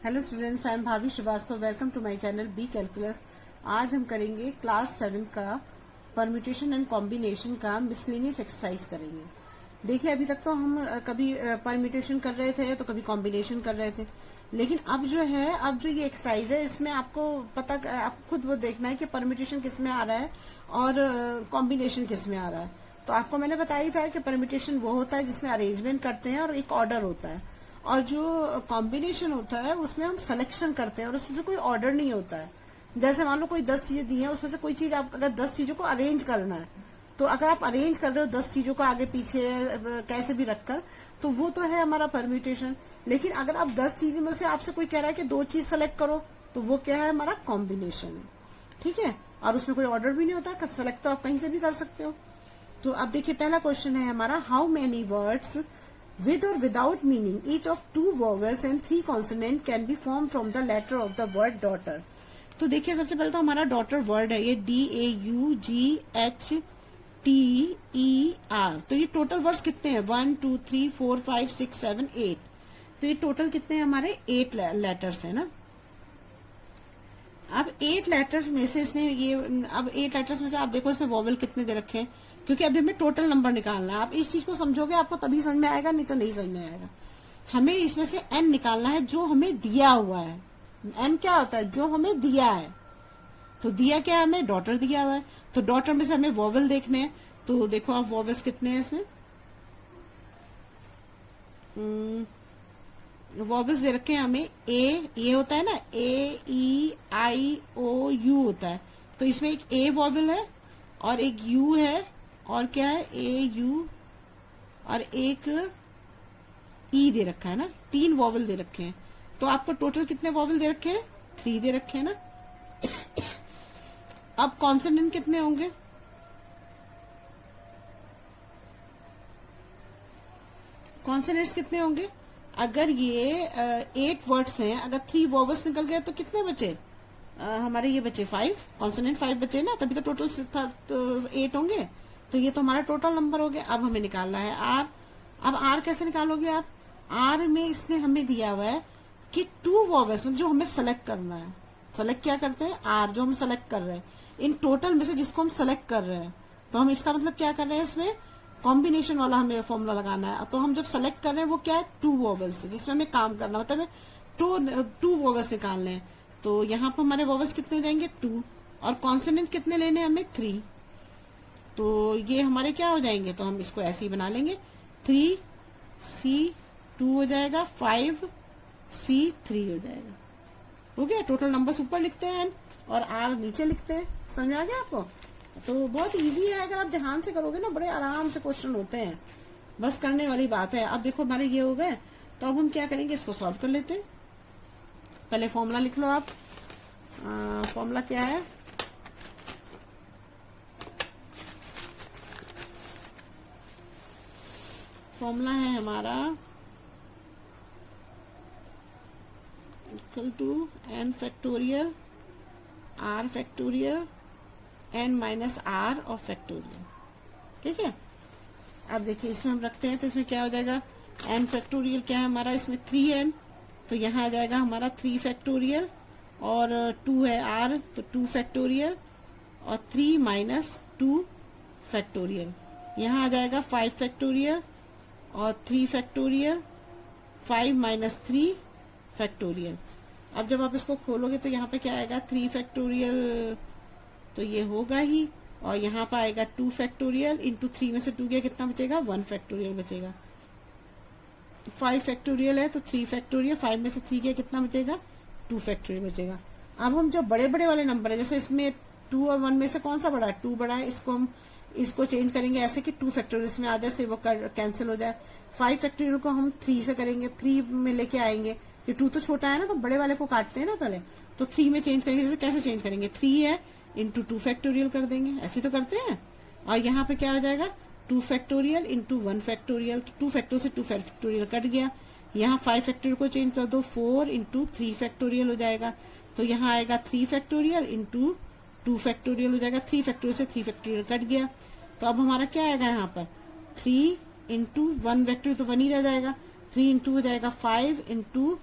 Hello students, I am Bhabhi Shrivastava. Welcome to my channel B calculus. आज हम करेंगे class 7 का परम्यूटेशन एंड कॉम्बिनेशन का मिसलेनियस एक्सरसाइज करेंगे। देखिए, अभी तक तो हम कभी परम्यूटेशन कर रहे थे तो कभी कॉम्बिनेशन कर रहे थे, लेकिन अब जो ये एक्सरसाइज है इसमें आपको आपको खुद वो देखना है कि परम्यूटेशन किस में आ रहा है और कॉम्बिनेशन किस में आ रहा है। तो आपको मैंने बताया था कि परम्यूटेशन वो होता है जिसमें अरेंजमेंट करते हैं और एक ऑर्डर होता है, और जो कॉम्बिनेशन होता है उसमें हम सिलेक्शन करते हैं और उसमें कोई ऑर्डर नहीं होता है। जैसे मान लो कोई 10 चीजें दी हैं, उसमें से कोई चीज आप अगर 10 चीजों को अरेंज करना है, तो अगर आप अरेंज कर रहे हो 10 चीजों को आगे पीछे कैसे भी रखकर, तो वो तो है हमारा परम्यूटेशन। लेकिन अगर आप 10 चीजों में से आपसे कोई कह रहा है कि 2 चीज सेलेक्ट करो, तो वो क्या है, हमारा कॉम्बिनेशन है। ठीक है, और उसमें कोई ऑर्डर भी नहीं होता, सेलेक्ट तो आप कहीं से भी कर सकते हो। तो अब देखिए, पहला क्वेश्चन है हमारा, how many words with or without meaning each of 2 vowels and 3 consonant can be formed from the letter of the word daughter। तो देखिए, सबसे पहले तो हमारा डॉटर वर्ड है, ये DAUGHTER। तो ये टोटल वर्ड्स कितने हैं, 1 2 3 4 5 6 7 8। तो ये टोटल कितने हैं हमारे, 8 लेटर्स है ना। अब 8 लेटर्स में से अब 8 लेटर्स में से आप देखो इसने वोवेल कितने दे रखे हैं, क्योंकि अभी हमें टोटल नंबर निकालना है। आप इस चीज को समझोगे आपको तभी समझ में आएगा, नहीं तो नहीं समझ में आएगा। हमें इसमें से n निकालना है जो हमें दिया हुआ है। n क्या होता है, जो हमें दिया है। तो दिया क्या है, हमें डॉटर दिया हुआ है, तो डॉटर में से हमें वोवेल देखने हैं। तो देखो आप वोवेल्स कितने हैं इसमें, वोवेल्स दे रखे हैं हमें। ये होता है ना, AEIOU होता है। तो इसमें एक ए वोवेल है और एक यू है, और क्या है, AU, और एक ई दे रखा है ना। 3 वोवेल दे रखे हैं। तो आपको टोटल कितने वोवेल दे रखे हैं, 3 दे रखे हैं ना। अब कॉन्सोनेंट कितने होंगे, कॉन्सोनेंट्स कितने होंगे। अगर ये 8 वर्ड्स हैं, अगर 3 वोवेल्स निकल गए तो कितने बचे, हमारे ये बचे 5 कॉन्सोनेंट, 5 बचे ना, तभी तो टोटल 8 होंगे। तो ये तो हमारा टोटल नंबर हो गया। अब हमें निकालना है आर। अब आर कैसे निकालोगे आप, आर में इसने हमें दिया हुआ है कि 2 वोवेल्स जो हमें सेलेक्ट करना है। सेलेक्ट क्या करते हैं, आर जो हम सेलेक्ट कर रहे हैं इन टोटल में से जिसको हम सेलेक्ट कर रहे हैं। तो हम इसका मतलब क्या कर रहे हैं, इसमें कॉम्बिनेशन वाला हमें फॉर्मूला लगाना है। तो हम जब सेलेक्ट कर रहे हैं वो क्या है, 2 वोवेल्स, जिसमें हमें काम करना, मतलब 2 वोवेल्स निकालने हैं। तो यहाँ पर हमारे वोवेल्स कितने हो जाएंगे, 2, और कॉन्सोनेंट कितने लेने हैं हमें, 3। तो ये हमारे क्या हो जाएंगे, तो हम इसको ऐसे ही बना लेंगे, 3C2 हो जाएगा, 5C3 हो जाएगा। हो गया, टोटल नंबर्स ऊपर लिखते हैं और आर नीचे लिखते हैं। समझ आ गया आपको। तो बहुत इजी है, अगर आप ध्यान से करोगे ना, बड़े आराम से क्वेश्चन होते हैं, बस करने वाली बात है। अब देखो हमारे ये हो गए, तो अब हम क्या करेंगे, इसको सॉल्व कर लेते हैं। पहले फॉर्मूला लिख लो आप। फॉर्मूला क्या है, फॉर्मूला है हमारा equal to n factorial r factorial n minus r और फैक्टोरियल। ठीक है, अब देखिए इसमें हम रखते हैं तो इसमें क्या हो जाएगा, n फैक्टोरियल क्या है हमारा, इसमें 3n, तो यहाँ आ जाएगा हमारा 3 फैक्टोरियल, और 2 है r, तो 2 फैक्टोरियल, और 3 माइनस 2 फैक्टोरियल। यहाँ आ जाएगा 5 फैक्टोरियल और 3 फैक्टोरियल, 5 माइनस 3 फैक्टोरियल। अब जब आप इसको खोलोगे तो यहाँ पे क्या आएगा, 3 फैक्टोरियल, तो ये होगा ही, और यहाँ पे आएगा 2 फैक्टोरियल, इंटू 3 में से 2 गया, कितना बचेगा, 1 फैक्टोरियल बचेगा। 5 फैक्टोरियल है तो 3 फैक्टोरियल, 5 में से 3 गया, कितना बचेगा, 2 फैक्टोरियल बचेगा। अब हम जो बड़े बड़े वाले नंबर है, जैसे इसमें 2 और 1 में से कौन सा बड़ा है, 2 बड़ा है, इसको चेंज करेंगे ऐसे कि 2 फैक्टोरियल इसमें आ जाए, से वो कैंसिल हो जाए। 5 फैक्टोरियल को हम 3 से करेंगे, 3 में लेके आएंगे, ये 2 तो छोटा है ना, तो बड़े वाले को काटते हैं ना पहले, तो 3 में चेंज करेंगे। जैसे कैसे चेंज करेंगे, 3 है इंटू 2 फैक्टोरियल कर देंगे, ऐसे तो करते हैं। और यहाँ पे क्या हो जाएगा, 2 फैक्टोरियल इंटू 1 फैक्टोरियल, 2 फैक्टोरियल से 2 फैक्टोरियल कट गया। यहाँ 5 फैक्टोरियल को चेंज कर दो, 4 इंटू 3 फैक्टोरियल हो जाएगा। तो यहाँ आएगा 3 फैक्टोरियल इंटू 2 फैक्टोरियल हो जाएगा, 3 फैक्टोरियल से 3 फैक्टोरियल कट गया। तो अब हमारा क्या आएगा यहाँ पर, 3 इंटू 1 फैक्टोरियल तो 1 ही रह जाएगा, 3 इंटू हो जाएगा 5 इंटू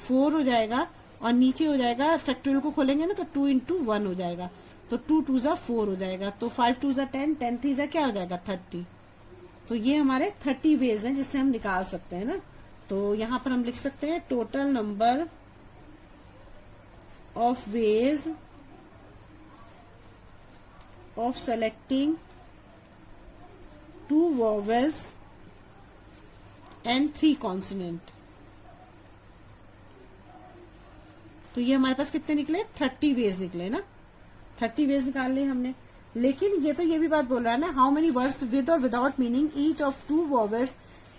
4 हो जाएगा, और नीचे हो जाएगा फैक्टोरियल को खोलेंगे ना तो 2 इंटू 1 हो जाएगा, तो 2 2 जा 4 हो जाएगा, तो 5 2 जा 10, 10 3 जा क्या हो जाएगा 30। तो ये हमारे 30 वेज हैं जिससे हम निकाल सकते हैं ना। तो यहां पर हम लिख सकते हैं total number of ways of selecting 2 vowels and 3 consonant. तो ये हमारे पास कितने निकले, 30 वेज निकले ना, 30 वेज निकाल लिए हमने। लेकिन ये तो ये भी बात बोल रहा है ना, हाउ मेनी वर्ड्स विद और without meaning each of 2 vowels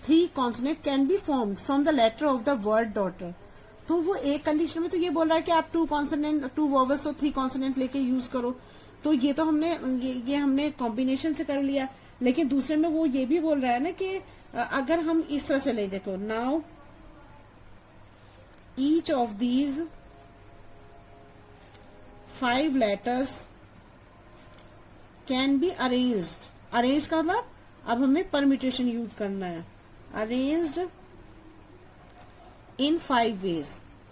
3 consonant can be formed from the letter of the word daughter. तो वो एक कंडीशन में तो ये बोल रहा है कि आप 2 कॉन्सोनेंट 2 वॉवेल्स और 3 कॉन्सोनेंट लेके यूज करो, तो ये तो हमने ये हमने कॉम्बिनेशन से कर लिया। लेकिन दूसरे में वो ये भी बोल रहा है ना कि अगर हम इस तरह से ले, देखो now each of these 5 letters can be arranged. Arrange का मतलब अब हमें परम्यूटेशन यूज करना है, अरेंज्ड इन 5 वेज।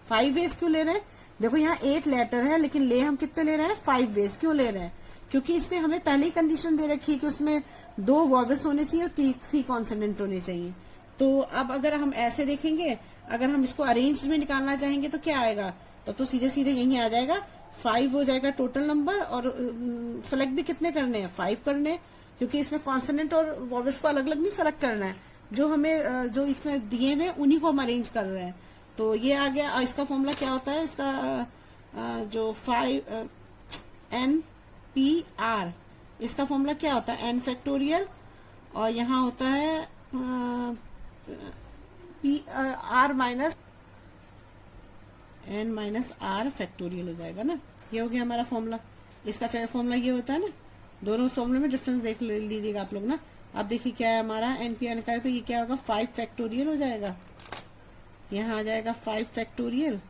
5 वेज क्यों ले रहे हैं, देखो यहाँ 8 लेटर है लेकिन ले हम कितने ले रहे हैं, 5 वेज। क्यों ले रहे हैं, क्योंकि इसने हमें पहले ही कंडीशन दे रखी है कि उसमें 2 वॉवेल्स होने चाहिए और 3 कॉन्सोनेंट होने चाहिए। तो अब अगर हम ऐसे देखेंगे, अगर हम इसको अरेंज में निकालना चाहेंगे तो क्या आएगा, तो सीधे सीधे यही आ जाएगा, 5 हो जाएगा टोटल नंबर, और सेलेक्ट भी कितने करने हैं, 5 करने हैं, क्योंकि इसमें कॉन्सोनेंट और वॉवेल्स को अलग अलग नहीं सेलेक्ट करना है, जो हमें जो इतने दिए हुए उन्हीं को हम अरेंज कर रहे हैं। तो ये आ गया। इसका फॉर्मूला क्या होता है, इसका जो 5 NPR, इसका फॉर्मूला क्या होता है, n फैक्टोरियल, और यहाँ होता है R minus n minus R factorial हो जाएगा ना। ये हो गया हमारा फॉर्मूला। इसका फॉर्मूला ये होता है ना, दोनों फॉर्मूले में डिफरेंस देख लीजिएगा आप लोग ना। अब देखिए क्या है हमारा NPR निकाले, तो ये क्या होगा, 5 फैक्टोरियल हो जाएगा, यहाँ आ जाएगा 5 फैक्टोरियल,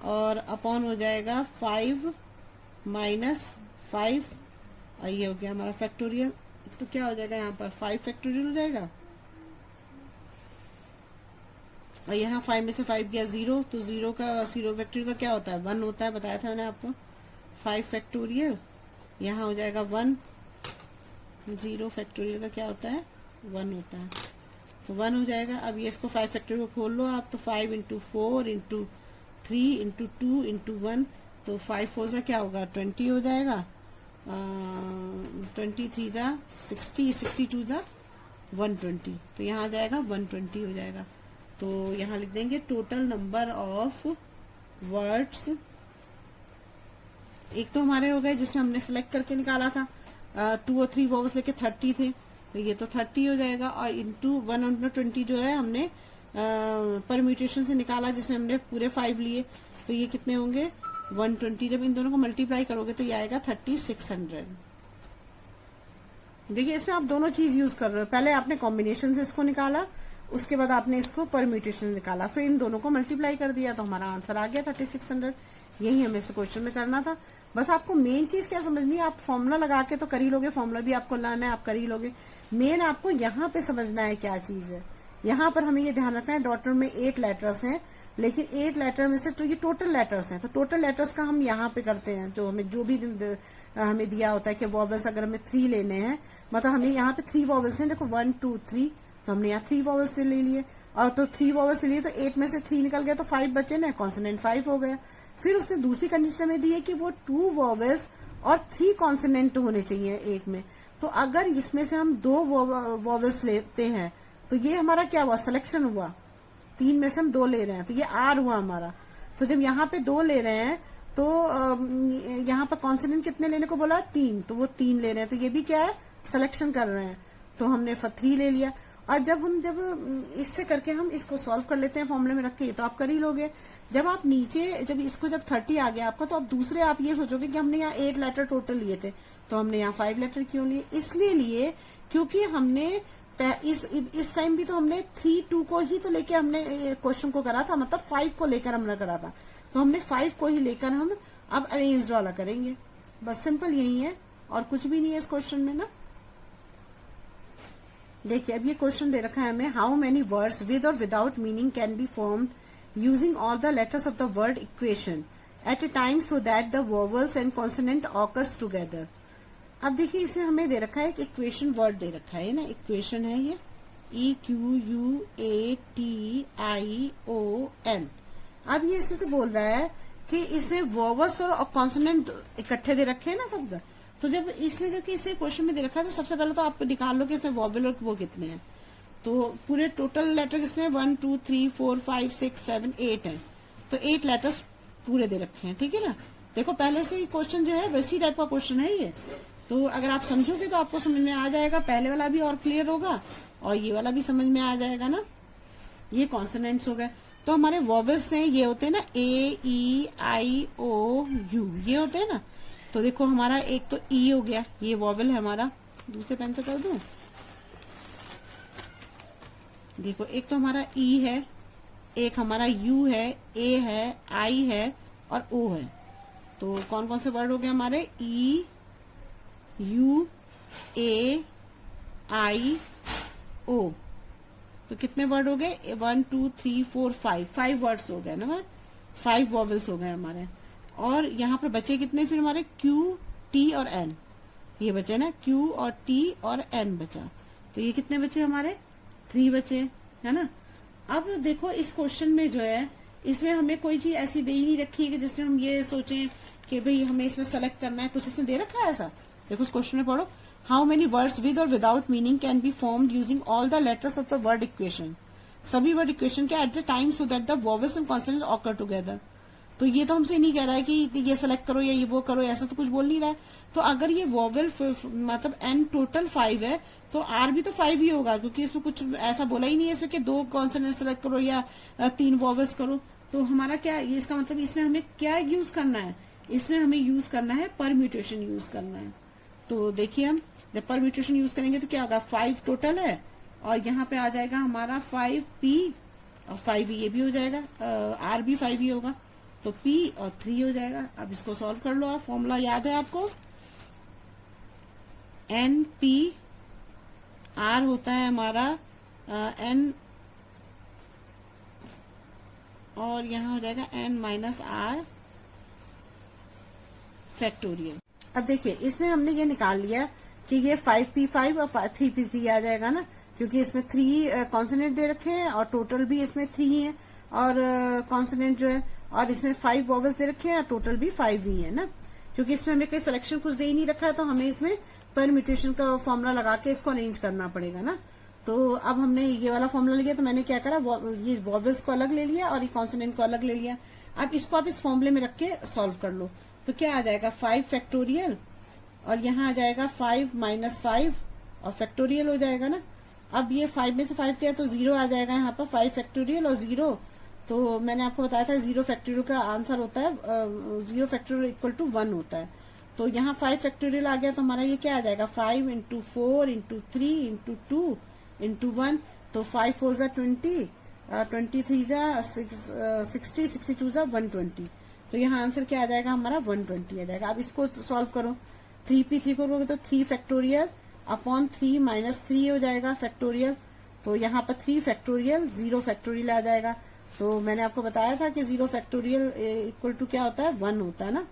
और अपॉन हो जाएगा 5 माइनस 5, और ये हो गया हमारा फैक्टोरियल। तो क्या हो जाएगा यहाँ पर 5 फैक्टोरियल हो जाएगा, और यहाँ 5 में से 5 गया 0, तो 0 फैक्टोरियल का क्या होता है, 1 होता है, बताया था मैंने आपको। 5 फैक्टोरियल यहाँ हो जाएगा 1, 0 फैक्टोरियल का क्या होता है, 1 होता है, तो 1 हो जाएगा। अब ये इसको 5 फैक्टोरियल को खोल लो आप, तो 5 इंटू 4 इंटू 3 इंटू 2 इंटू 1, तो 5 4 से क्या होगा 20 हो जाएगा, 23 जा 60, 62 जा 120, तो यहाँ आ जाएगा 120 हो जाएगा। तो यहाँ लिख देंगे टोटल नंबर ऑफ वर्ड्स, एक तो हमारे हो गए जिसमें हमने सिलेक्ट करके निकाला था, 2 और 3 वॉवेल्स लेके 30 थे, तो ये तो 30 हो जाएगा, और इंटू 120 जो है हमने परम्यूटेशन से निकाला जिसमें हमने पूरे 5 लिए, तो ये कितने होंगे 120। जब इन दोनों को मल्टीप्लाई करोगे तो ये आएगा 3600। देखिए इसमें आप दोनों चीज यूज कर रहे हो, पहले आपने कॉम्बिनेशन से इसको निकाला, उसके बाद आपने इसको परम्यूटेशन निकाला, फिर इन दोनों को मल्टीप्लाई कर दिया, तो हमारा आंसर आ गया 3600। यही हमें इस क्वेश्चन में करना था। बस आपको मेन चीज क्या समझनी है, आप फॉर्मूला लगा के तो कर ही लोगे, फॉर्मूला भी आपको लाना है, आप कर ही लोगे। मेन आपको यहाँ पे समझना है क्या चीज है। यहाँ पर हमें ये ध्यान रखना है, डॉटर में 8 लेटर्स हैं, लेकिन 8 लेटर में से तो ये टोटल लेटर्स हैं, तो टोटल लेटर्स का हम यहाँ पे करते हैं, जो हमें जो भी हमें दिया होता है कि वॉवेल्स अगर हमें 3 लेने हैं, मतलब हमें यहाँ पे 3 वॉवेल्स हैं, देखो 1 2 3, तो हमने यहाँ 3 वॉवेल्स ले लिए, और तो 3 वॉवेल्स ले लिए, तो 8 में से 3 निकल गया, तो 5 बचे ना, कॉन्सोनेंट 5 हो गया। फिर उसने दूसरी कंडीशन में दी है कि वो 2 वॉवेल्स और 3 कॉन्सोनेंट होने चाहिए एक में, तो अगर इसमें से हम 2 वॉवेल्स लेते हैं तो ये हमारा क्या हुआ, सिलेक्शन हुआ, 3 में से हम 2 ले रहे हैं, तो ये R हुआ हमारा। तो जब यहाँ पे 2 ले रहे हैं तो यहाँ पर कॉन्सोनेंट कितने लेने को बोला, 3, तो वो 3 ले रहे हैं, तो ये भी क्या है, सिलेक्शन कर रहे हैं, तो हमने 3 ले लिया। और जब इससे करके हम इसको सॉल्व कर लेते हैं फॉर्मूले में रख के, तो आप कर ही लोगे। जब आप नीचे जब इसको जब 30 आ गया आपका, तो आप दूसरे आप ये सोचोगे कि हमने यहाँ 8 लेटर टोटल लिए थे, तो हमने यहाँ 5 लेटर क्यों लिए, इसलिए लिए क्योंकि हमने इस टाइम भी तो हमने 3 2 को ही तो लेके हमने क्वेश्चन को करा था, मतलब 5 को लेकर हमने करा था, तो हमने 5 को ही लेकर हम अब अरेंज वाला करेंगे। बस सिंपल यही है, और कुछ भी नहीं है इस क्वेश्चन में ना। देखिए अब ये क्वेश्चन दे रखा है हमें, हाउ मेनी वर्ड्स विद और without meaning can be formed using all the letters of the word equation at a time so that the vowels and consonant occurs together. अब देखिए इसमें हमें दे रखा है एक इक्वेशन वर्ड दे रखा है ना, इक्वेशन है ये EQUATION. अब ये इसमें से बोल रहा है कि इसे वॉवल्स और कॉन्सोनेंट इकट्ठे दे रखे हैं ना सब. तो जब इसमें देखिए इसे क्वेश्चन में दे रखा है तो सबसे पहले तो आपको निकाल लो कि इसमें वॉवल और वो कितने हैं. तो पूरे टोटल लेटर कितने हैं 1 2 3 4 5 6 7 8 है. तो 8 लेटर्स पूरे दे रखे हैं. ठीक है ना. देखो पहले से ही क्वेश्चन जो है वैसी टाइप का क्वेश्चन है ये. तो अगर आप समझोगे तो आपको समझ में आ जाएगा. पहले वाला भी और क्लियर होगा और ये वाला भी समझ में आ जाएगा ना. ये कॉन्सोनेंट्स हो गए. तो हमारे वॉवल्स हैं ये होते हैं ना AEIOU ये होते हैं ना. तो देखो हमारा एक तो E हो गया, ये वॉवल है हमारा. दूसरे पेन से कर दूं. देखो एक तो हमारा E है, एक हमारा U है, A है, I है और O है. तो कौन कौन से वर्ड हो गए हमारे E U A I O. तो कितने वर्ड हो गए 1 2 3 4 5 वर्ड्स हो गए ना. 5 वॉवल्स हो गए हमारे. और यहाँ पर बचे कितने फिर हमारे Q T और N. ये बचे ना Q और T और N बचा. तो ये कितने बचे हमारे 3 बचे है ना. अब देखो इस क्वेश्चन में जो है इसमें हमें कोई चीज ऐसी दे ही नहीं रखी है कि जिसमें हम ये सोचें कि भाई हमें इसमें सेलेक्ट करना है. कुछ इसमें दे रखा है ऐसा. देखो उस क्वेश्चन में पढ़ो. हाउ मेनी वर्ड्स विद और without meaning can be formed using all the letters of the word equation. सभी वर्ड इक्वेशन के at the time so that the vowels and consonants occur together. तो ये तो हमसे नहीं कह रहा है कि ये सेलेक्ट करो या ये वो करो, ऐसा तो कुछ बोल नहीं रहा है. तो अगर ये वॉवल मतलब एन टोटल 5 है तो आर भी तो 5 ही होगा, क्योंकि इसमें कुछ ऐसा बोला ही नहीं है इसमें कि 2 कॉन्सोनेंट सेलेक्ट करो या 3 वॉवल्स करो. तो हमारा क्या ये इसका मतलब इसमें हमें क्या यूज करना है. इसमें हमें यूज करना है परम्यूटेशन यूज करना है. तो देखिए हम जब परम्यूटेशन यूज करेंगे तो क्या होगा 5 टोटल है और यहाँ पे आ जाएगा हमारा 5P और 5 ये भी हो जाएगा. आर भी 5 ही होगा तो P और 3 हो जाएगा. अब इसको सॉल्व कर लो आप. फॉर्मूला याद है आपको. NP R होता है हमारा N और यहाँ हो जाएगा N माइनस R फैक्टोरियल. अब देखिए इसमें हमने ये निकाल लिया कि ये 5P5 और 3P3 आ जाएगा ना, क्योंकि इसमें 3 कॉन्सोनेंट दे रखे हैं और टोटल भी इसमें 3 है और कॉन्सोनेंट जो है, और इसमें 5 वॉवल्स दे रखे हैं और टोटल भी 5 ही है ना. क्योंकि इसमें हमें कोई सिलेक्शन कुछ दे ही नहीं रखा है तो हमें इसमें परम्यूटेशन का फॉर्मूला लगा के इसको अरेंज करना पड़ेगा ना. तो अब हमने ये वाला फॉर्मूला लिया तो मैंने क्या करा ये वॉवल्स को अलग ले लिया और ये कॉन्सोनेंट को अलग ले लिया. अब इसको आप इस फॉर्मूले में रख के सॉल्व कर लो. तो क्या आ जाएगा 5 फैक्टोरियल और यहाँ आ जाएगा 5 माइनस 5 और फैक्टोरियल हो जाएगा ना. अब ये 5 में से 5 किया तो 0 आ जाएगा यहाँ पर. 5 फैक्टोरियल और 0. तो मैंने आपको बताया था 0 फैक्टोरियल का आंसर होता है 0 फैक्टोरियल इक्वल टू 1 होता है. तो यहाँ 5 फैक्टोरियल आ गया तो हमारा ये क्या आ जाएगा 5 इंटू 4 इंटू 3 इंटू 2 इंटू 1. तो 5 4 जा 20 23 जा 60 62 जा 120. तो यहाँ आंसर क्या आ जाएगा हमारा 120 आ जाएगा. अब इसको सॉल्व करो. 3P3 करोगे तो 3 फैक्टोरियल अपॉन 3 माइनस 3 हो जाएगा फैक्टोरियल. तो यहाँ पर 3 फैक्टोरियल 0 फैक्टोरियल आ जाएगा. तो मैंने आपको बताया था कि 0 फैक्टोरियल इक्वल टू क्या होता है 1 होता है ना.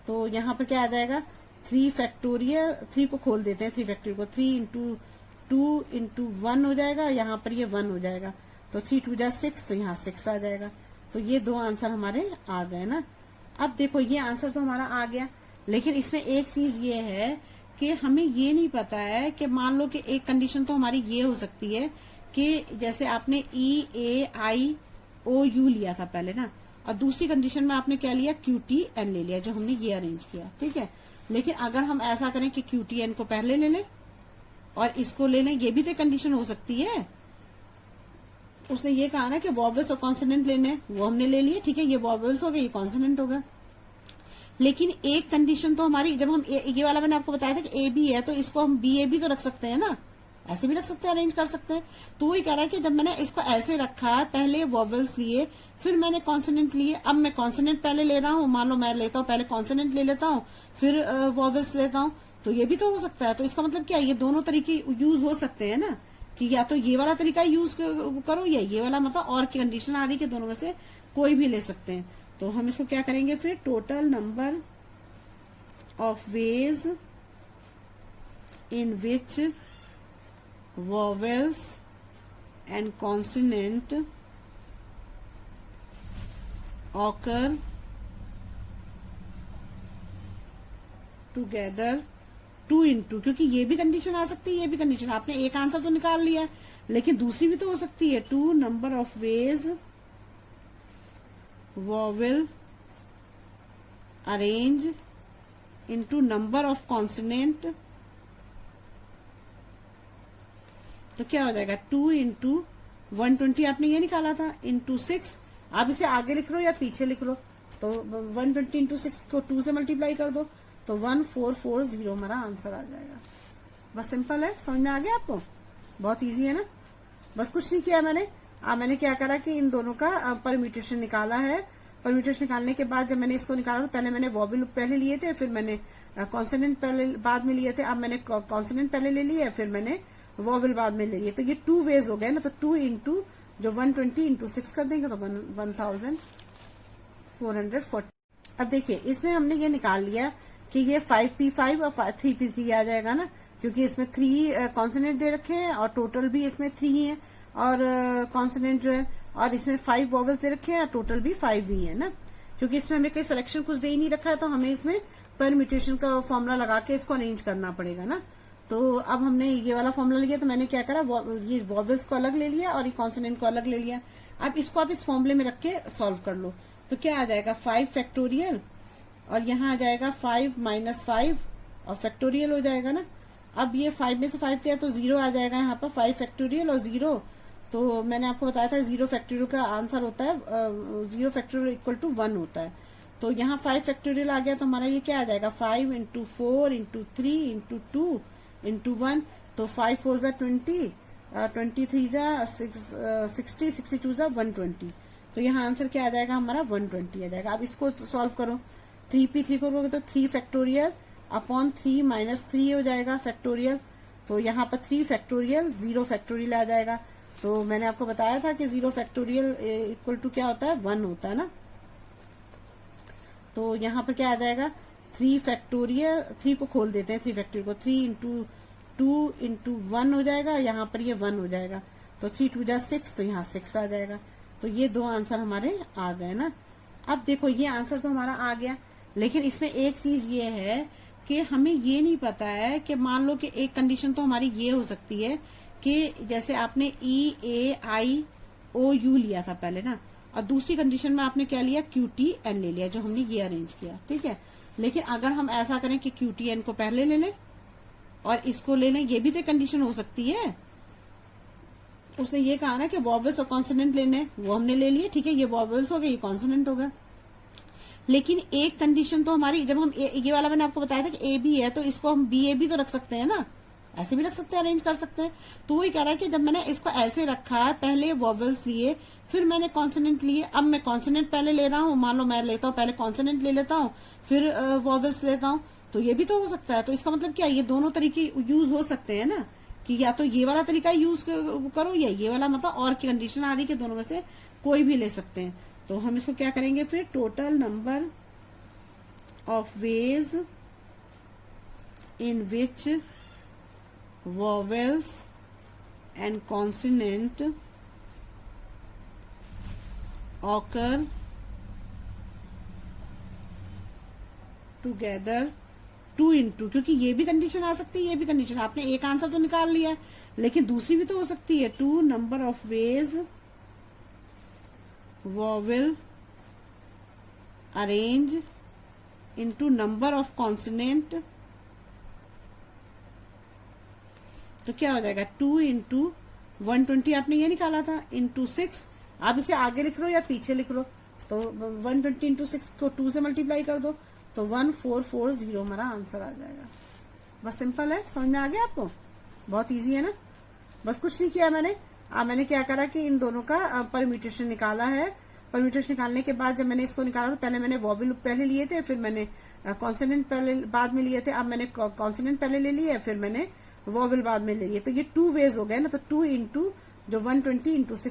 तो यहाँ पर क्या आ जाएगा 3 फैक्टोरियल. 3 को खोल देते हैं 3 फैक्टोरियल को. 3 इंटू 2 इंटू 1 हो जाएगा. यहाँ पर ये 1 हो जाएगा. तो 3 2 जा 6 तो यहाँ 6 आ जाएगा. तो ये 2 आंसर हमारे आ गए ना. अब देखो ये आंसर तो हमारा आ गया, लेकिन इसमें एक चीज ये है कि हमें ये नहीं पता है कि मान लो कि एक कंडीशन तो हमारी ये हो सकती है कि जैसे आपने EAIOU लिया था पहले ना, और दूसरी कंडीशन में आपने क्या लिया QTN ले लिया, जो हमने ये अरेंज किया. ठीक है. लेकिन अगर हम ऐसा करें कि QTN को पहले ले लें और इसको ले लें, ये भी तो कंडीशन हो सकती है. उसने ये कहा ना कि वॉवल्स और कॉन्सोनेंट लेने, वो हमने ले लिए. ठीक है. ये वॉवल्स हो गए, ये कॉन्सोनेंट हो गए. लेकिन एक कंडीशन तो हमारी, जब हम ये वाला मैंने आपको बताया था कि AB है तो इसको हम BA भी तो रख सकते हैं ना, ऐसे भी रख सकते हैं, अरेंज कर सकते हैं. तो वही कह रहा है कि जब मैंने इसको ऐसे रखा, पहले वॉवल्स लिए फिर मैंने कॉन्सोनेंट लिए. अब मैं कॉन्सोनेंट पहले ले रहा हूँ, मान लो मैं लेता हूँ पहले कॉन्सोनेंट ले लेता हूँ फिर वॉवल्स लेता हूँ, तो ये भी तो हो सकता है. तो इसका मतलब क्या है, ये दोनों तरीके यूज हो सकते हैं ना. कि या तो ये वाला तरीका यूज करो या ये वाला, मतलब और की कंडीशन आ रही कि दोनों में से कोई भी ले सकते हैं। तो हम इसको क्या करेंगे फिर, total number of ways in which vowels and consonant occur together 2 into, क्योंकि ये भी कंडीशन आ सकती है, ये भी कंडीशन, आपने एक आंसर तो निकाल लिया लेकिन दूसरी भी तो हो सकती है। 2 number of ways vowel arrange into number of consonant, तो क्या हो जाएगा 2 into 120 आपने ये निकाला था इंटू 6, आप इसे आगे लिख लो या पीछे लिख लो, तो 120 into 6 को 2 से मल्टीप्लाई कर दो तो 1440 हमारा आंसर आ जाएगा। बस सिंपल है, समझ में आ गया आपको, बहुत इजी है ना। बस कुछ नहीं किया मैंने क्या करा कि इन दोनों का परम्यूटेशन निकाला है। परम्यूटेशन निकालने के बाद जब मैंने इसको निकाला तो पहले मैंने वॉवेल पहले लिए थे, फिर मैंने कॉन्सोनेंट पहले बाद में लिए थे, अब मैंने कॉन्सोनेंट पहले ले लिया, फिर मैंने वॉवेल बाद में ले लिए। तो ये 2 वेज हो गए ना, तो 2 into जो 120 into 6 कर देंगे तो 1440। अब देखिए इसमें हमने ये निकाल लिया कि ये 5p5 और 3p3 आ जाएगा ना, क्योंकि इसमें 3 कॉन्सोनेंट दे रखे हैं और टोटल भी इसमें 3 है और कॉन्सोनेंट जो है, और इसमें 5 वॉवेल्स दे रखे हैं और टोटल भी 5 ही है ना। क्योंकि इसमें हमें कोई सिलेक्शन कुछ दे ही नहीं रखा है तो हमें इसमें परम्यूटेशन का फॉर्मूला लगा के इसको अरेंज करना पड़ेगा ना। तो अब हमने ये वाला फॉर्मूला लिया तो मैंने क्या करा, ये वॉवेल्स को अलग ले लिया और ये कॉन्सोनेंट को अलग ले लिया। अब इसको आप इस फॉर्मूले में रख के सॉल्व कर लो तो क्या आ जाएगा 5 फैक्टोरियल और यहाँ आ जाएगा 5 - 5 और फैक्टोरियल हो जाएगा ना। अब ये 5 में से 5 किया तो 0 आ जाएगा यहाँ पर, 5 फैक्टोरियल और 0, तो मैंने आपको बताया था 0 फैक्टोरियल का आंसर होता है 0 फैक्टोरियल इक्वल टू 1 होता है। तो यहाँ 5 फैक्टोरियल आ गया तो हमारा ये क्या आ जाएगा 5 into 4 into 3 into 2 into 1, तो 5 4 जा 20, 23 जा 60, 62 जा 120, तो यहाँ आंसर क्या आ जाएगा हमारा 120 आ जाएगा। अब इसको सॉल्व करो, 3p3 करोगे तो 3 फैक्टोरियल अपॉन 3 - 3 हो जाएगा फैक्टोरियल, तो यहाँ पर 3 फैक्टोरियल 0 फैक्टोरियल आ जाएगा। तो मैंने आपको बताया था कि 0 फैक्टोरियल इक्वल टू क्या होता है 1 होता है ना। तो यहाँ पर क्या आ जाएगा 3 फैक्टोरियल, 3 को खोल देते हैं 3 फैक्टोरियल को, 3 into 2 into 1 हो जाएगा, यहाँ पर ये 1 हो जाएगा, तो 3 2 जा 6, तो यहाँ 6 आ जाएगा। तो ये 2 आंसर हमारे आ गए ना। अब देखो ये आंसर तो हमारा आ गया, लेकिन इसमें एक चीज ये है कि हमें ये नहीं पता है कि मान लो कि एक कंडीशन तो हमारी ये हो सकती है कि जैसे आपने EAIOU लिया था पहले ना, और दूसरी कंडीशन में आपने क्या लिया QTN ले लिया, जो हमने ये अरेंज किया, ठीक है। लेकिन अगर हम ऐसा करें कि QTN को पहले ले लें और इसको ले लें, ये भी तो कंडीशन हो सकती है। उसने ये कहा ना कि वॉवेल्स और कॉन्सोनेंट लेने, वो हमने ले लिए, ठीक है, ये वॉवेल्स हो गए, ये कॉन्सोनेंट हो गए। लेकिन एक कंडीशन तो हमारी, जब हम ये वाला मैंने आपको बताया था कि AB है तो इसको हम BAB तो रख सकते हैं ना, ऐसे भी रख सकते हैं, अरेंज कर सकते हैं। तो वही कह रहा है कि जब मैंने इसको ऐसे रखा है, पहले वॉवेल्स लिए फिर मैंने कॉन्सोनेंट लिए, अब मैं कॉन्सोनेंट पहले ले रहा हूँ, मान लो मैं लेता हूँ पहले कॉन्सोनेंट ले लेता हूँ फिर वॉवेल्स लेता हूँ, तो ये भी तो हो सकता है। तो इसका मतलब क्या, ये दोनों तरीके यूज हो सकते हैं ना, कि या तो ये वाला तरीका यूज करो या ये वाला, मतलब और की कंडीशन आ रही कि दोनों में से कोई भी ले सकते हैं। तो हम इसको क्या करेंगे फिर, total number of ways in which vowels and consonant occur together 2 into, क्योंकि ये भी कंडीशन आ सकती है, ये भी कंडीशन, आपने एक आंसर तो निकाल लिया लेकिन दूसरी भी तो हो सकती है। 2 number of ways vowel arrange into number of consonant, तो क्या हो जाएगा 2 into 120 आपने ये निकाला था इंटू 6, आप इसे आगे लिख लो या पीछे लिख लो, तो 120 into 6 को 2 से मल्टीप्लाई कर दो तो 1440 हमारा आंसर आ जाएगा। बस सिंपल है, समझ में आ गया आपको, बहुत इजी है ना। बस कुछ नहीं किया मैंने क्या करा कि इन दोनों का परम्यूटेशन निकाला है। परम्यूटेशन निकालने के बाद जब मैंने इसको निकाला तो पहले मैंने वॉवेल पहले लिए थे, फिर मैंने कॉन्सोनेंट पहले बाद में लिए थे, अब मैंने कॉन्सोनेंट पहले ले लिए, फिर मैंने वॉवल बाद में ले लिए, तो ये 2 वेज हो गए ना, तो 2 इंटू जो 120 इंटू 6